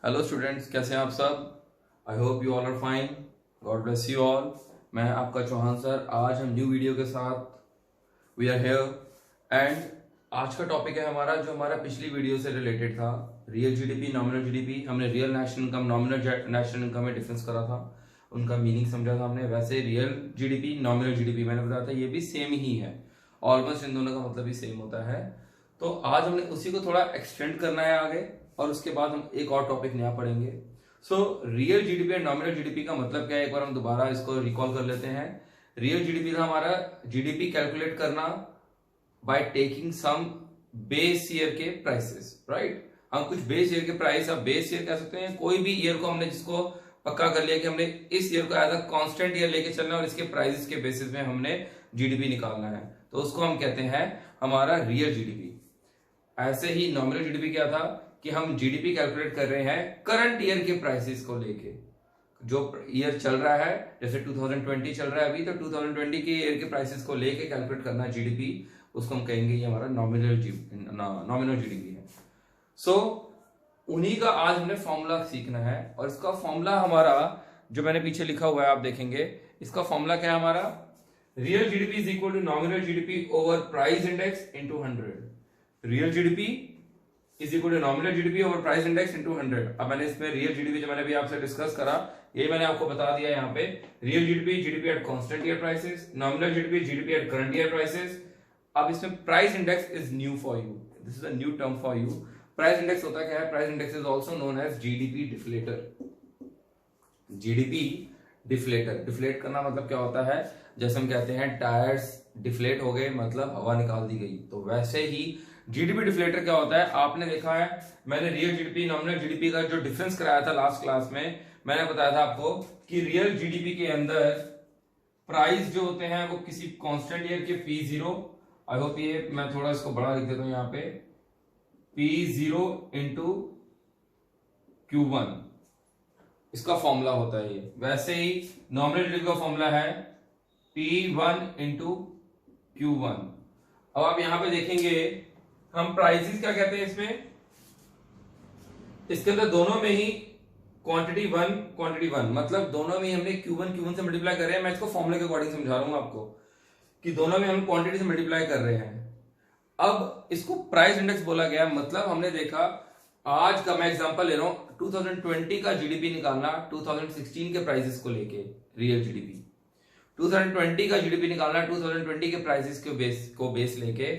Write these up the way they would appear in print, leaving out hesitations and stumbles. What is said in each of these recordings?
Hello students, कैसे हैं आप सब। I hope you all are fine. God bless you all. मैं आपका चौहान सर। आज हम न्यू वीडियो के साथ वी आर हेयर एंड आज का टॉपिक है हमारा जो हमारा पिछली वीडियो से रिलेटेड था, रियल जीडीपी, नॉमिनल जीडीपी। हमने real national income, nominal national income में डिफरेंस करा था, उनका मीनिंग समझा था हमने। वैसे रियल जीडीपी, नॉमिनल जीडीपी मैंने बताया था, ये भी सेम ही है। ऑलमोस्ट इन दोनों का मतलब भी सेम होता है। तो आज हमने उसी को थोड़ा एक्सटेंड करना है आगे, और उसके बाद हम एक और टॉपिक नया पढ़ेंगे। So real GDP and nominal GDP का मतलब क्या है, एक बार हम दोबारा इसको रिकॉल कर लेते हैं। रियल जीडीपी था हमारा जीडीपी कैलकुलेट करना by taking some base year के प्राइसेस, राइट। हम कुछ बेस ईयर के प्राइस, अब बेस ईयर कह सकते हैं कोई भी ईयर को हमने जिसको पक्का कर लिया कि हमने इस ईयर को एज अ कांस्टेंट ईयर लेके चलना है और इसके प्राइसेस के बेसिस में हमने जीडीपी निकालना है, तो उसको हम कहते हैं हमारा रियल जीडीपी। ऐसे ही नॉमिनल जीडीपी क्या था कि हम जीडीपी कैलकुलेट कर रहे हैं करंट ईयर के प्राइसेस को लेके। जो ईयर चल रहा है, जैसे 2020 चल रहा है अभी, तो 2020 के ईयर के प्राइसेस को लेके कैलकुलेट करना जीडीपी, उसको हम कहेंगे ये हमारा नॉमिनल जीडीपी है। सो उन्हीं का आज हमने फॉर्मूला सीखना है, और इसका फॉर्मूला हमारा जो मैंने पीछे लिखा हुआ है आप देखेंगे। इसका फॉर्मूला क्या है हमारा, real GDP is equal to nominal GDP over price index into 100। Real GDP is equal to nominal GDP over price index into 100। अब मैंने इसमें रियल जीडीपी जो मैंने भी आपसे डिस्कस करा, ये मैंने आपको बता दिया यहाँ पे। Real GDP, GDP at constant year prices, nominal GDP, GDP at current year prices. अब इसमें price index is new for you, this is a new term for you. Price index होता क्या है, price index is also known as GDP deflator. GDP deflator, deflate करना मतलब क्या होता है, जैसे हम कहते हैं टायर्स डिफ्लेट हो गए, मतलब हवा निकाल दी गई, तो वैसे ही जीडीपी डिफ्लेटर क्या होता है। आपने देखा है, मैंने रियल जीडीपी, नॉमिनल जीडीपी का जो डिफरेंस कराया था लास्ट क्लास में, मैंने बताया था आपको कि रियल जीडीपी के अंदर प्राइस जो होते हैं वो किसी कांस्टेंट ईयर के P0, आई होप ये मैं थोड़ा इसको बड़ा लिख देता हूं यहाँ पे, P0 इंटू Q1, इसका फॉर्मूला होता है ये। वैसे ही नॉमिनल जीडीपी का फॉर्मूला है P1 इंटू Q1। अब आप यहां पे देखेंगे, हम प्राइसेस क्या कहते हैं इसमें, इसके अंदर दोनों में ही क्वांटिटी वन, मतलब दोनों में ही हमने Q1 से मल्टीप्लाई कर रहे हैं। मैं इसको फॉर्मूले के अकॉर्डिंग समझा रहा हूं आपको कि दोनों में हम क्वांटिटी से मल्टीप्लाई कर रहे हैं। अब इसको प्राइस इंडेक्स बोला गया, मतलब हमने देखा, आज का मैं एग्जांपल ले रहा हूं, 2020 का जीडीपी निकालना 2016 के प्राइसेस को लेके रियल जीडीपी, 2020 का जीडीपी निकालना 2020 के प्राइसेस को बेस लेके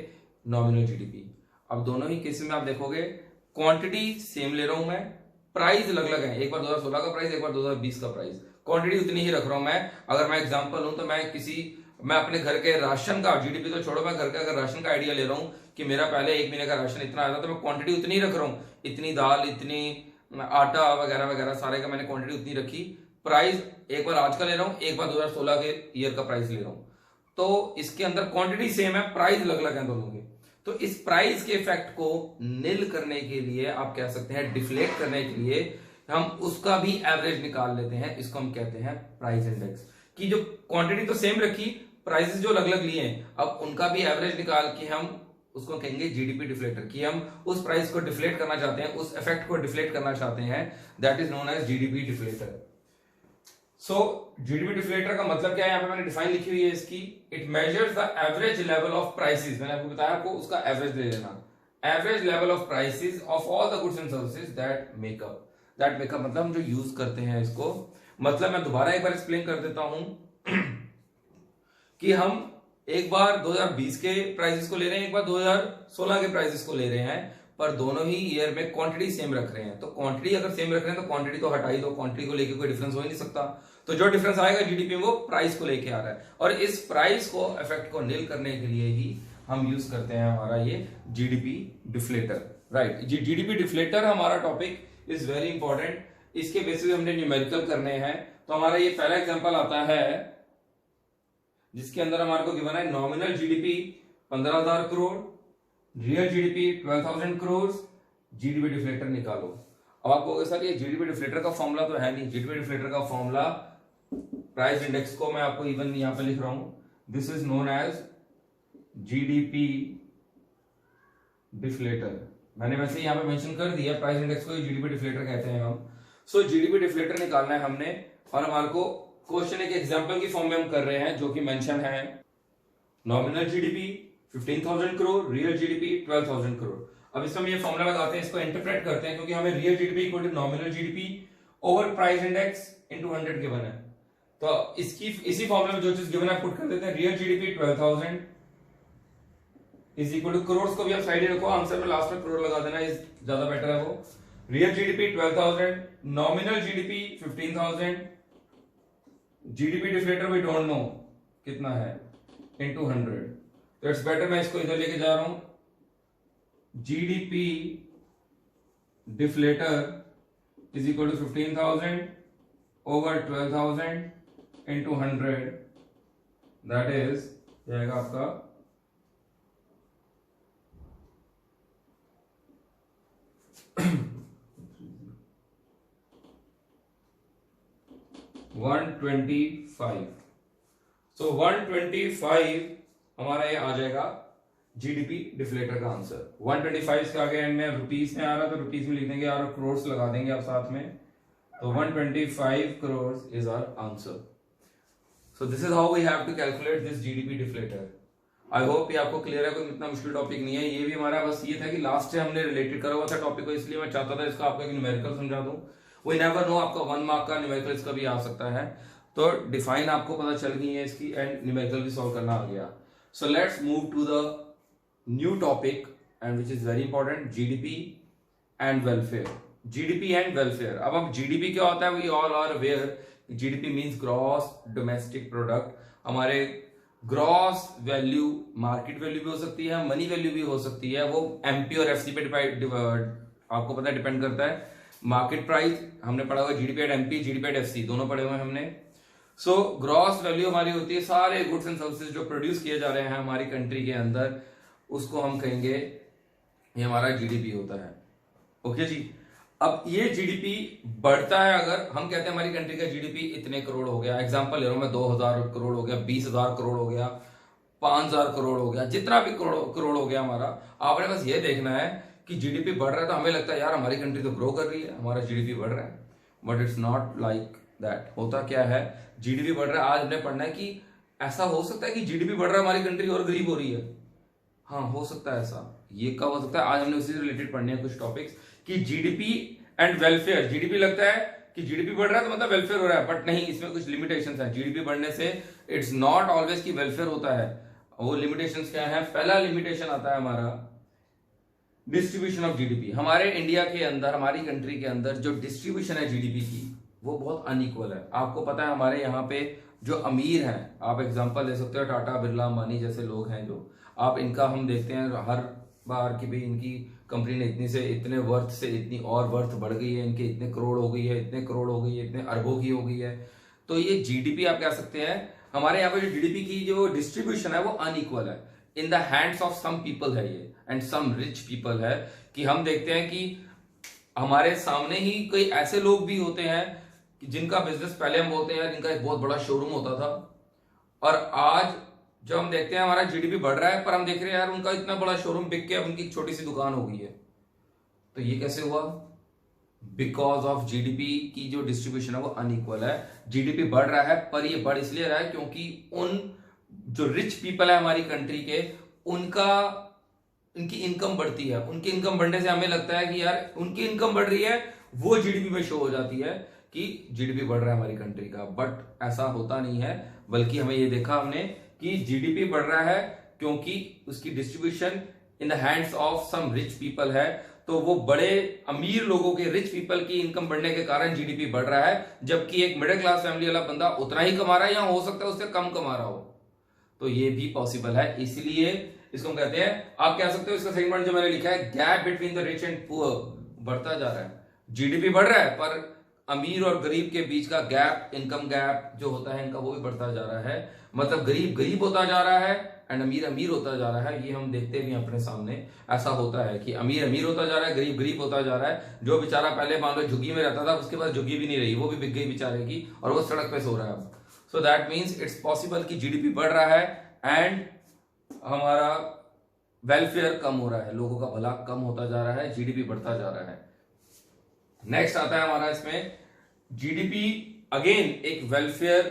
नॉमिनल जीडीपी। अब दोनों ही केसेस में आप देखोगे क्वांटिटी सेम ले रहा हूं मैं, प्राइस अलग अलग है, एक बार 2016 का प्राइस, एक बार 2020 का प्राइस। क्वांटिटी उतनी ही रख रहा हूं मैं। अगर मैं एग्जांपल हूं तो मैं अपने घर के राशन का, जीडीपी तो छोड़ो, मैं घर का अगर राशन का आइडिया ले रहा हूं कि मेरा पहले एक महीने का राशन इतना आया था, तो मैं क्वांटिटी उतनी ही रख रहा हूं, इतनी दाल, इतनी आटा वगैरह वगैरह सारे का मैंने क्वांटिटी उतनी रखी। प्राइस एक बार आज का ले रहा हूं, एक बार 2016 के ईयर का प्राइस ले रहा हूं, तो इसके अंदर क्वांटिटी सेम है, प्राइस अलग अलग है दोनों के। तो इस प्राइस के इफेक्ट को निल करने के लिए, आप कह सकते हैं डिफ्लेक्ट करने के लिए, हम उसका भी एवरेज निकाल लेते हैं। इसको हम कहते हैं प्राइस इंडेक्स। कि जो क्वांटिटी तो सेम रखी, प्राइसेस जो अलग अलग लिए हैं, अब उनका भी एवरेज निकाल के हम उसको कहेंगे जीडीपी डिफ्लेक्टर। कि हम उस प्राइस को डिफ्लेक्ट करना चाहते हैं, उस इफेक्ट को डिफ्लेक्ट करना चाहते हैं, that is known as GDP deflector. So GDP deflator का मतलब क्या है, यहां पे मैंने डिफाइन लिखी हुई है इसकी। It measures the average level of prices, मैंने आपको बताया, आपको उसका एवरेज ले लेना, average level of prices of all the goods and services that makeup मतलब हम जो यूज करते हैं इसको, मतलब मैं दोबारा एक बार एक्सप्लेन कर देता हूं कि हम एक बार 2020 के प्राइसेस को ले रहे हैं, एक बार 2016 के प्राइसेस को ले रहे हैं, पर दोनों ही ईयर में क्वांटिटी सेम रख रहे हैं। तो क्वांटिटी अगर सेम रख रहे हैं तो क्वांटिटी तो हटा ही दो, क्वांटिटी को लेके कोई डिफरेंस हो ही नहीं सकता। तो जो डिफरेंस आएगा जीडीपी में वो प्राइस को लेके आ रहा है, और इस प्राइस को इफेक्ट को निल करने के लिए ही हम यूज करते हैं हमारा ये GDP deflator, right. GDP deflator हमारा टॉपिक इज वेरी इंपॉर्टेंट। इसके बेसिस हमने न्यूमेरिकल करने हैं। तो हमारा ये पहला एग्जांपल आता है जिसके अंदर हमारे को गिवन है nominal GDP 15,000 crore, real GDP 12,000 crore, GDP deflector निकालो। अब आप कहोगे सर ये जीडीपी डिफ्लेक्टर का फॉर्मूला तो है नहीं। जीडीपी डिफ्लेक्टर का फॉर्मूला, प्राइस इंडेक्स को मैं आपको इवन यहां पे लिख रहा हूं, this is known as GDP deflator. मैंने वैसे ही यहाँ पे मेंशन कर दिया, प्राइस इंडेक्स को जीडीपी डिफ्लेटर कहते हैं हम। सो जीडीपी डिफ्लेटर निकालना है हमने, और हमारे को क्वेश्चन एक एग्जांपल की फॉर्म में हम कर रहे हैं, जो कि मेंशन है nominal GDP 15,000 crore, real GDP 12,000 crore. अब इसमें हम ये फॉर्मूला लगाते हैं, इसको इंटरप्रेट करते हैं, क्योंकि हमें real GDP equal to nominal GDP over price index into 100 given है। तो इसी फॉर्मूले में जो चीज गिवन है पुट कर देते हैं। Real GDP 12,000 is equal to, crore को भी आप साइड रखो, आंसर में लास्ट में करोड़ लगा देना, इज ज्यादा बेटर है वो। Real GDP 12,000, nominal GDP 15,000, GDP deflator we don't know कितना है, इनटू 100। तो इट्स बेटर, मैं इसको इधर लेके जा रहा हूं, GDP deflator is equal to 15,000 over 12,000 into 100, that is जाएगा आपका 125। सो 125 हमारा ये आ जाएगा जीडीपी डिफ्लेटर का आंसर। 125 के आगे एंड में रुपीस में आ रहा, तो रुपीस में लिख देंगे और करोड़ लगा देंगे आप साथ में, तो 125 crore is our answer. So this is how we have to calculate this GDP deflator. I hope ये आपको क्लियर है, कोई इतना मुश्किल टॉपिक नहीं है। ये भी हमारा बस ये था कि लास्ट से हमने रिलेटेड करा हुआ था टॉपिक को, इसलिए मैं चाहता था इसका आपको एक न्यूमेरिकल समझा दूं। वी नेवर नो, आपका 1 मार्क का न्यूमेरिकल इसका भी आ सकता है। तो डिफाइन आपको पता चल गई है इसकी, एंड न्यूमेरिकल भी सॉल्व करना आ गया। So let's move to the new topic and which is very important, GDP and welfare. GDP and welfare. अब जीडीपी क्या होता है, we all are aware, GDP means gross domestic product. हमारे ग्रॉस वैल्यू मार्केट वैल्यू भी हो सकती है, मनी वैल्यू भी हो सकती है, वो एमपी और एफसी पे आपको पता है डिपेंड करता है। मार्केट प्राइस हमने पढ़ा हुआ, GDP at MP, GDP at FC दोनों पढ़े हुए हैं हमने। सो ग्रॉस वैल्यू हमारी होती है सारे गुड्स एंड सर्विसेज जो प्रोड्यूस किए जा रहे हैं हमारी कंट्री के अंदर, उसको हम कहेंगे ये हमारा जीडीपी होता है। ओके जी। अब ये जीडीपी बढ़ता है, अगर हम कहते हैं हमारी कंट्री का जीडीपी इतने करोड़ हो गया, एग्जांपल ले रहा हूं मैं, 2,000 करोड़ हो गया, 20,000 करोड़ हो गया, 5,000 करोड़ हो गया, जितना भी करोड़ हो गया हमारा, आपने बस ये देखना है कि जीडीपी बढ़ रहा है, तो हमें लगता है यार हमारी कंट्री तो ग्रो कर रही है, हमारा जीडीपी बढ़ रहा है, but it's not like that. होता क्या है, जीडीपी बढ़ रहा है, आज हमने पढ़ना है कि ऐसा हो सकता है कि जीडीपी बढ़ रहा है, हमारी कंट्री और गरीब हो रही है। हाँ, हो सकता है ऐसा, ये कब हो सकता है, आज हमने उसी से रिलेटेड पढ़ने हैं कुछ टॉपिक्स कि जीडीपी एंड वेलफेयर। जीडीपी लगता है कि जीडीपी बढ़ रहा है तो मतलब वेलफेयर हो रहा है, बट नहीं, इसमें कुछ लिमिटेशंस हैं। जीडीपी बढ़ने से इट्स नॉट ऑलवेज कि वेलफेयर होता है। वो लिमिटेशंस क्या है, पहला लिमिटेशन आता है हमारा डिस्ट्रीब्यूशन ऑफ जीडीपी। हमारे इंडिया के अंदर, हमारी कंट्री के अंदर जो डिस्ट्रीब्यूशन है जीडीपी की, वो बहुत अनइक्वल है। आपको पता है हमारे यहाँ पे जो अमीर हैं, आप एग्जांपल दे सकते हो टाटा बिरला अंबानी जैसे लोग हैं, जो आप इनका हम देखते हैं हर बार कि भाई इनकी कंपनी ने इतनी से इतने वर्थ से इतनी और वर्थ बढ़ गई है, इनके इतने करोड़ हो गई है, इतने करोड़ हो गई है, इतने अरबों की हो गई है। तो ये जीडीपी आप कह सकते हैं, हमारे यहाँ पे जो जीडीपी की जो डिस्ट्रीब्यूशन है वो अनइक्वल है, in the hands of some people है ये, एंड सम रिच पीपल है। कि हम देखते हैं कि हमारे सामने ही कई ऐसे लोग भी होते हैं कि जिनका बिजनेस पहले हम बोलते हैं जिनका एक बहुत बड़ा शोरूम होता था, और आज जब हम देखते हैं हमारा जीडीपी बढ़ रहा है, पर हम देख रहे हैं यार उनका इतना बड़ा शोरूम बिक के अब उनकी एक छोटी सी दुकान हो गई है। तो ये कैसे हुआ, बिकॉज ऑफ जीडीपी की जो डिस्ट्रीब्यूशन है वो अनइक्वल है। जीडीपी बढ़ रहा है, पर ये बढ़ इसलिए रहा है क्योंकि उन जो रिच पीपल है हमारी कंट्री के, उनकी इनकम बढ़ती है। उनकी इनकम बढ़ने से हमें लगता है कि यार उनकी इनकम बढ़ रही है, वो जीडीपी में शो हो जाती है कि जीडीपी बढ़ रहा है हमारी कंट्री का, बट ऐसा होता नहीं है। बल्कि हमें ये देखा हमने कि जीडीपी बढ़ रहा है क्योंकि उसकी distribution in the hands of some rich people है। तो वो बड़े अमीर लोगों के, रिच पीपल की इनकम बढ़ने के कारण जीडीपी बढ़ रहा है, जबकि एक मिडिल क्लास फैमिली वाला बंदा उतना ही कमा रहा है या हो सकता है उससे कम कमा रहा हो। तो ये भी पॉसिबल है, इसलिए इसको हम कहते हैं, आप कह सकते हो इसका सेकंड पॉइंट जो मैंने लिखा है, gap between the rich and poor बढ़ता जा रहा है। जीडीपी बढ़ रहा है पर अमीर और गरीब के बीच का गैप, इनकम गैप जो होता है इनका, वो भी बढ़ता जा रहा है। मतलब गरीब गरीब होता जा रहा है एंड अमीर अमीर होता जा रहा है। ये हम देखते भी अपने सामने, ऐसा होता है कि अमीर अमीर होता जा रहा है, गरीब गरीब होता जा रहा है। जो बेचारा पहले मान लो झुग्गी में रहता था, उसके पास झुग्गी भी नहीं रही, वो भी बिक गई बेचारे की, और वो सड़क पे सो रहा है। So that means it's possible कि जीडीपी बढ़ रहा है एंड हमारा वेलफेयर कम हो रहा है, लोगों का भला कम होता जा रहा है, जीडीपी बढ़ता जा रहा है। नेक्स्ट आता है हमारा इसमें जीडीपी, अगेन एक वेलफेयर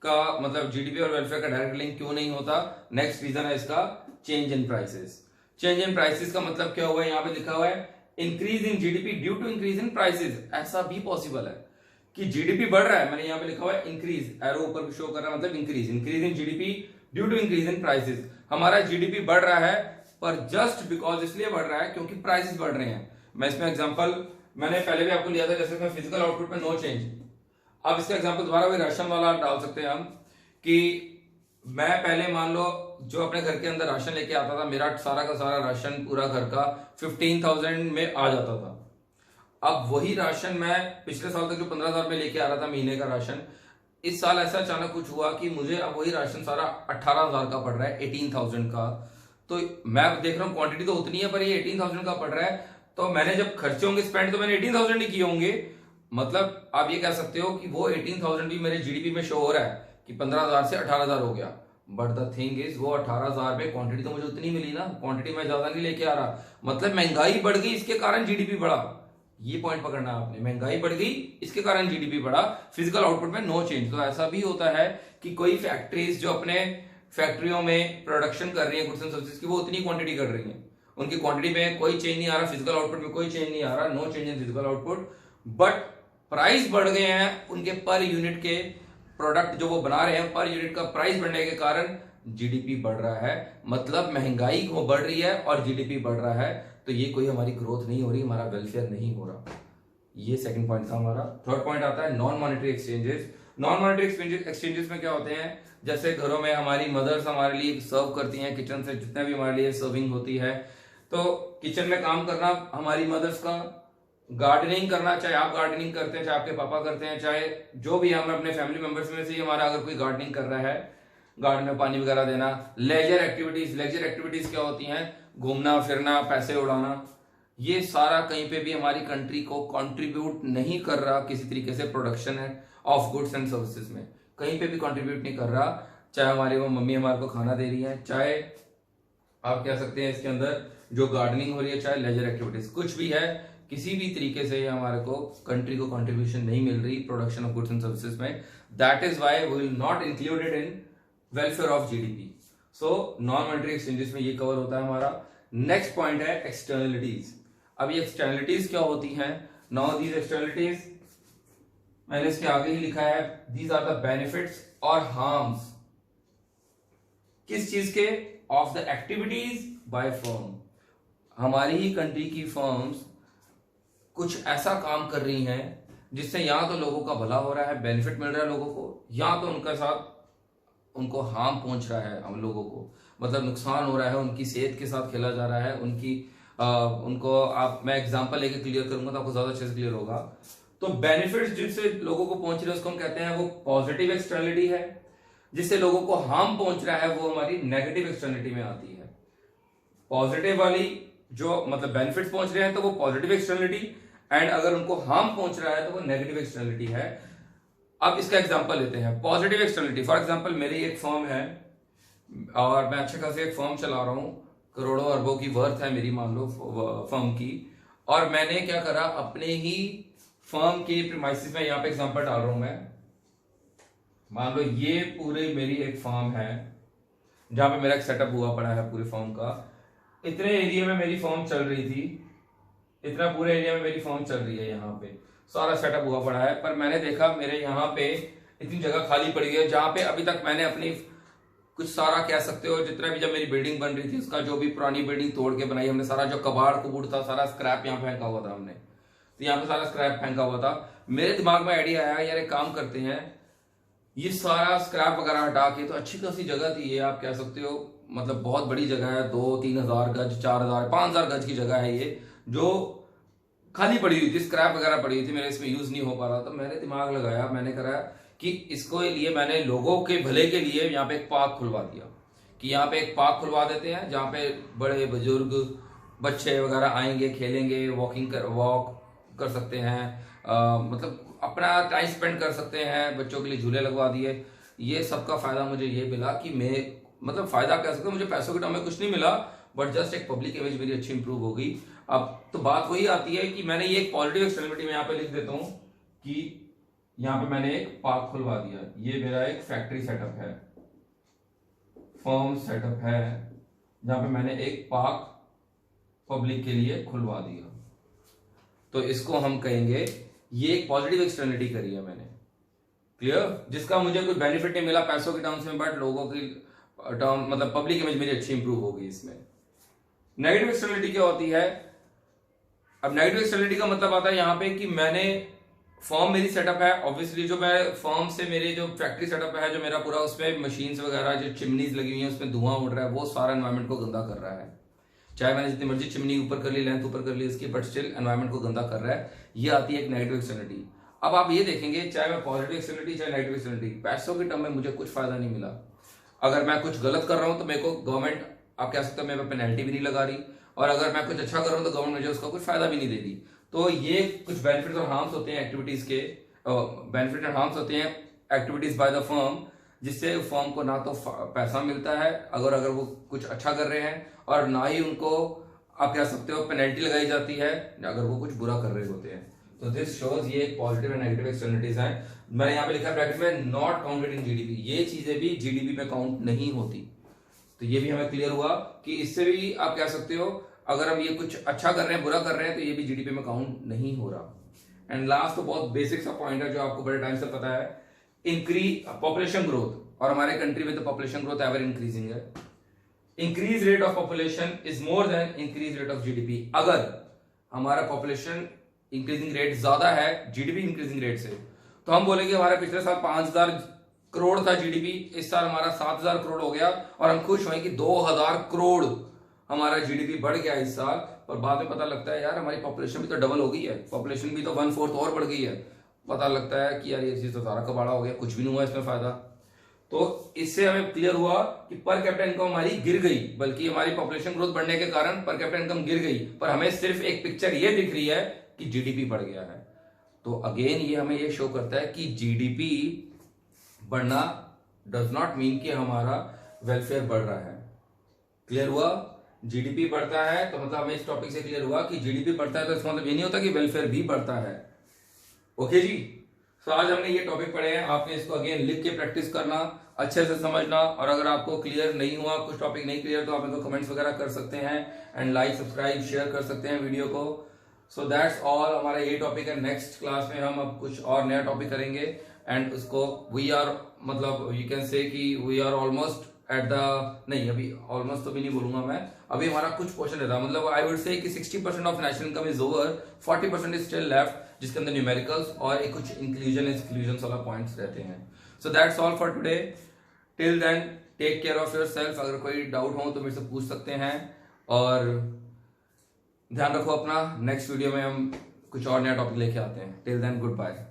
का मतलब जीडीपी और वेलफेयर का डायरेक्ट लिंक क्यों नहीं होता। नेक्स्ट रीजन है इसका change in prices. Change in prices का मतलब क्या हुआ है, यहां पे लिखा हुआ है increase in GDP due to increase in prices. ऐसा भी पॉसिबल है कि जीडीपी बढ़ रहा है, मैंने यहां पे लिखा हुआ है इंक्रीज, एरो ऊपर शो कर रहा है, मतलब increase in GDP due to increase in prices. हमारा जीडीपी बढ़ रहा है पर जस्ट बिकॉज इसलिए बढ़ रहा है क्योंकि प्राइसेस बढ़ रहे हैं। मैं इसमें एग्जांपल मैंने पहले भी आपको लिया था, जैसे फिजिकल आउटपुट में नो चेंज। अब इसका एग्जांपल दोबारा वही राशन वाला डाल सकते हैं हम कि मैं पहले मान लो जो अपने घर के अंदर राशन लेके आता था, मेरा सारा का सारा राशन पूरा घर का 15,000 में आ जाता था। अब वही राशन मैं पिछले साल तक जो 15,000 में लेके आ रहा था महीने का राशन, इस साल ऐसा अचानक कुछ हुआ कि मुझे अब वही राशन सारा 18,000 का पड़ रहा है, 18,000 का। तो मैं देख रहा हूँ क्वांटिटी तो उतनी है पर ये 18,000 का पड़ रहा है, तो मैंने जब खर्चे होंगे स्पेंड तो मैंने 18,000 ही किए होंगे। मतलब आप ये कह सकते हो कि वो 18,000 भी मेरे जीडीपी में शो हो रहा है कि 15,000 से 18,000 हो गया। बट द थिंग इज वो 18,000 में क्वांटिटी तो मुझे उतनी मिली ना, क्वांटिटी मैं ज्यादा नहीं लेके आ रहा, मतलब महंगाई बढ़ गई इसके कारण जीडीपी बढ़ा। ये पॉइंट पकड़ना आपने, महंगाई बढ़ गई इसके कारण जीडीपी बढ़ा, फिजिकल आउटपुट में नो चेंज। तो ऐसा भी होता है कि कोई फैक्ट्रीज जो अपने फैक्ट्रियों में प्रोडक्शन कर रही है गुड्स एंड सर्विसेज की, वो उतनी क्वांटिटी कर रही है, उनकी क्वांटिटी में कोई चेंज नहीं आ रहा, फिजिकल आउटपुट में कोई चेंज नहीं आ रहा, no change in physical output, but price बढ़ गए हैं उनके पर यूनिट के, प्रोडक्ट जो वो बना रहे हैं पर यूनिट का प्राइस बढ़ने के कारण जीडीपी बढ़ रहा है। मतलब महंगाई वो बढ़ रही है और जीडीपी बढ़ रहा है, तो ये कोई हमारी ग्रोथ नहीं हो रही, हमारा वेलफेयर नहीं हो रहा। ये सेकंड पॉइंट था हमारा। थर्ड पॉइंट आता है non monetary exchanges. Non monetary exchanges में क्या होते हैं, जैसे घरों में हमारी मदर्स हमारे लिए सर्व करती हैं, किचन से जितना भी हमारे लिए सर्विंग होती है, तो किचन में काम करना हमारी मदर्स का, गार्डनिंग करना, चाहे आप गार्डनिंग करते हैं, चाहे आपके पापा करते हैं, चाहे जो भी हम अपने फैमिली मेंबर्स में से हमारा अगर कोई गार्डनिंग कर रहा है, गार्डन में पानी वगैरह देना। लेजर एक्टिविटीज क्या होती हैं, घूमना फिरना, पैसे उड़ाना, ये सारा कहीं पे भी हमारी कंट्री को कंट्रीब्यूट नहीं कर रहा किसी तरीके से प्रोडक्शन है ऑफ गुड्स एंड सर्विसेज में, कहीं पे भी कंट्रीब्यूट नहीं कर रहा। चाहे हमारी वो मम्मी हमारे को खाना दे रही है, चाहे आप कह सकते हैं इसके अंदर जो गार्डनिंग हो रही है, चाहे लेजर एक्टिविटीज, कुछ भी है, किसी भी तरीके से हमारे को कंट्री को कंट्रीब्यूशन नहीं मिल रही production of goods and services में। That is why we will not included in welfare of GDP. So non monetary exchanges में ये कवर होता है हमारा। नेक्स्ट पॉइंट है एक्सटर्नलिटीज। अब ये एक्सटर्नलिटीज क्या होती हैं, नाउ दीज एक्सटर्नलिटीज मैंने इसके आगे ही लिखा है, दीज आर द बेनिफिट्स और हार्म्स किस चीज के, of the activities by firm. हमारी ही कंट्री की फर्म्स कुछ ऐसा काम कर रही हैं जिससे या तो लोगों का भला हो रहा है, बेनिफिट मिल रहा है लोगों को, या तो उनका साथ उनको हार्म पहुंच रहा है हम लोगों को, मतलब नुकसान हो रहा है, उनकी सेहत के साथ खेला जा रहा है, उनको आप मैं एग्जांपल लेके क्लियर करूंगा तो आपको ज्यादा अच्छे से क्लियर होगा। तो बेनिफिट्स जिससे लोगों को पहुंच रहे हैं उसको हम कहते हैं वो पॉजिटिव एक्सटर्नलिटी है, जिससे लोगों को हार्म पहुंच रहा है वो हमारी नेगेटिव एक्सटर्नलिटी में आती है। पॉजिटिव वाली जो मतलब बेनिफिट्स पहुंच रहे हैं तो वो पॉजिटिव एक्सटर्नलिटी, एंड अगर उनको हार्म पहुंच रहा है तो वो नेगेटिव एक्सटर्नलिटी है। अब इसका एग्जांपल लेते हैं पॉजिटिव एक्सटर्नलिटी। फॉर एग्जांपल मेरी एक फर्म है और मैं अच्छे खासे एक फर्म चला रहा हूं, करोड़ों अरबों की वर्थ है मेरी मान लो फर्म की, और मैंने क्या करा अपने ही फर्म के प्रीमाइसेस में, यहाँ पे एग्जांपल डाल रहा हूं मैं, मान लो ये पूरी मेरी एक फर्म है जहां पे मेरा एक सेटअप हुआ पड़ा है पूरी फर्म का, इतने एरिया में मेरी फर्म चल रही थी, इतना पूरे एरिया में मेरी फर्म चल रही है, यहाँ पे सारा सेटअप हुआ पड़ा है, पर मैंने देखा मेरे यहाँ पे इतनी जगह खाली पड़ी है जहां पे अभी तक मैंने अपनी कुछ सारा कह सकते हो जितना भी, जब मेरी बिल्डिंग बन रही थी उसका जो भी पुरानी बिल्डिंग तोड़ के बनाई हमने, सारा जो कबाड़ कुबूड़ था सारा स्क्रैप यहाँ फेंका हुआ था हमने, तो यहाँ पे सारा स्क्रैप फेंका हुआ था। मेरे दिमाग में आइडिया आया यार एक काम करते हैं, ये सारा स्क्रैप वगैरह हटा के, तो अच्छी खासी जगह थी ये, आप कह सकते हो मतलब बहुत बड़ी जगह है, 2-3 हजार गज, 4,000 5,000 गज की जगह है ये, जो खाली पड़ी हुई थी, स्क्रैप वगैरह पड़ी हुई थी, मेरे इसमें यूज नहीं हो पा रहा। तो मैंने दिमाग लगाया, मैंने करा कि इसको लिए मैंने लोगों के भले के लिए यहाँ पे एक पार्क खुलवा दिया, कि यहाँ पे एक पार्क खुलवा देते हैं जहाँ पे बड़े बुजुर्ग बच्चे वगैरह आएंगे, खेलेंगे, वॉक कर सकते हैं, मतलब अपना टाइम स्पेंड कर सकते हैं, बच्चों के लिए झूले लगवा दिए। ये सबका फायदा मुझे ये मिला कि मैं मतलब फायदा कह सकते हो, मुझे पैसों के टर्म में कुछ नहीं मिला, बट जस्ट एक पब्लिक इमेज मेरी अच्छी इंप्रूव होगी। अब तो बात वही आती है कि मैंने ये एक पॉजिटिव एक्सटर्नलिटी में यहाँ पे लिख देता हूं कि यहाँ पे मैंने एक पार्क खुलवा दिया, ये मेरा एक फैक्ट्री सेटअप है, फर्म सेटअप है, जहां पे मैंने एक पार्क पब्लिक के लिए खुलवा दिया। तो इसको हम कहेंगे ये एक पॉजिटिव एक्सटर्नलिटी करी है मैंने, क्लियर, जिसका मुझे कोई बेनिफिट नहीं मिला पैसों के टर्म्स में, बट लोगों की टर्म मतलब पब्लिक इमेज मेरी अच्छी इंप्रूव होगी इसमें। नेगेटिव एक्सटर्नलिटी क्या होती है? अब नेगेटिव एक्सटर्नलिटी का मतलब आता है यहाँ पे कि मैंने फर्म मेरी सेटअप है, ऑब्वियसली जो मैं फर्म से मेरे जो फैक्ट्री सेटअप है, जो मेरा पूरा उसमें मशीन्स वगैरह जो चिमनीज लगी हुई है उसमें धुआं उड़ रहा है, वो सारा एनवायरमेंट को गंदा कर रहा है। चाहे मैंने जितनी मर्जी चिमनी ऊपर कर ली, लेंथ ऊपर कर ली इसकी, बट स्टिल एनवायरमेंट को गंदा कर रहा है। ये आती है एक नेगेटिव एक्सटर्नलिटी। अब आप ये देखेंगे, चाहे मैं पॉजिटिव एक्सटर्नलिटी चाहे नेगेटिव एक्सटर्नलिटी, पैसों के टर्म में मुझे कुछ फायदा नहीं मिला। अगर मैं कुछ गलत कर रहा हूं तो मेरे को गवर्नमेंट, आप कह सकते हो, मेरे पे पेनल्टी भी नहीं लगा रही, और अगर मैं कुछ अच्छा कर रहा हूं तो गवर्नमेंट मुझे उसका कुछ फायदा भी नहीं दे रही। तो ये कुछ बेनिफिट्स और हार्म्स होते हैं एक्टिविटीज के, बेनिफिट एंड हार्म्स होते हैं एक्टिविटीज बाय द फर्म, जिससे फर्म को ना तो पैसा मिलता है अगर वो कुछ अच्छा कर रहे हैं, और ना ही उनको आप कह सकते हो पेनल्टी लगाई जाती है अगर वो कुछ बुरा कर रहे होते हैं। तो दिस शोज ये पॉजिटिव एंड नेगेटिव एक्सटर्नलिटीज हैं। मैंने यहाँ पे लिखा है ब्रैकेट में नॉट काउंटेड इन जीडीपी, ये चीजें भी जीडीपी में काउंट नहीं होती। तो ये भी हमें क्लियर हुआ कि इससे भी आप कह सकते हो अगर हम ये कुछ अच्छा कर रहे हैं बुरा कर रहे हैं तो ये भी जीडीपी में काउंट नहीं हो रहा। एंड लास्ट तो बहुत बेसिक सा पॉइंट है जो आपको बड़े टाइम से पता है, इंक्रीज पॉपुलेशन ग्रोथ, और हमारे कंट्री में तो पॉपुलेशन ग्रोथ एवर इंक्रीजिंग है। Increase rate of population is more than increase rate of GDP. अगर हमारा पॉपुलेशन इंक्रीजिंग रेट ज्यादा है जीडीपी इंक्रीजिंग रेट से, तो हम बोलेंगे हमारा पिछले साल 5000 करोड़ था जीडीपी, इस साल हमारा 7000 करोड़ हो गया, और हम खुश हुए कि 2000 करोड़ हमारा जीडीपी बढ़ गया इस साल। पर बाद में पता लगता है यार हमारी पॉपुलेशन भी तो डबल हो गई है, पॉपुलेशन भी तो 1/4 और बढ़ गई है। पता लगता है कि यार ये चीज तो सारा कबाड़ा हो गया, कुछ भी नहीं हुआ इसमें फायदा। तो इससे हमें क्लियर हुआ कि पर कैपिटा इनकम हमारी गिर गई, बल्कि हमारी पॉपुलेशन ग्रोथ बढ़ने के कारण पर कैपिटा इनकम गिर गई, पर हमें सिर्फ एक पिक्चर ये दिख रही है कि जीडीपी बढ़ गया है। तो अगेन ये हमें ये शो करता है कि जीडीपी बढ़ना डज नॉट मीन कि हमारा वेलफेयर बढ़ रहा है। क्लियर हुआ? जीडीपी बढ़ता है तो मतलब हमें इस टॉपिक से क्लियर हुआ कि जीडीपी बढ़ता है तो इसका मतलब ये नहीं होता कि वेलफेयर भी बढ़ता है। ओके जी, तो आज हमने ये टॉपिक पढ़े हैं, आपने इसको अगेन लिख के प्रैक्टिस करना, अच्छे से समझना, और अगर आपको क्लियर नहीं हुआ, कुछ टॉपिक नहीं क्लियर, तो आप इनको कमेंट्स वगैरह कर सकते हैं, एंड लाइक सब्सक्राइब शेयर कर सकते हैं वीडियो को। सो दैट्स ऑल, हमारा ये टॉपिक है। नेक्स्ट क्लास में हम अब कुछ और नया टॉपिक करेंगे, एंड उसको वी आर मतलब यू कैन से कि we are almost at the, नहीं अभी ऑलमोस्ट तो भी नहीं बोलूंगा मैं, अभी हमारा कुछ पोर्शन रहता है, मतलब आई वुड से कि 60% of national income is over, 40% is still left, जिसके अंदर न्यूमेरिकल्स और एक कुछ इंक्लूजन एक्सक्लूजन वाला पॉइंट्स रहते हैं। So that's all for today, till then take care of yourself. अगर कोई डाउट हो तो मेरे से पूछ सकते हैं, और ध्यान रखो अपना। नेक्स्ट वीडियो में हम कुछ और नया टॉपिक लेके आते हैं। Till then good bye.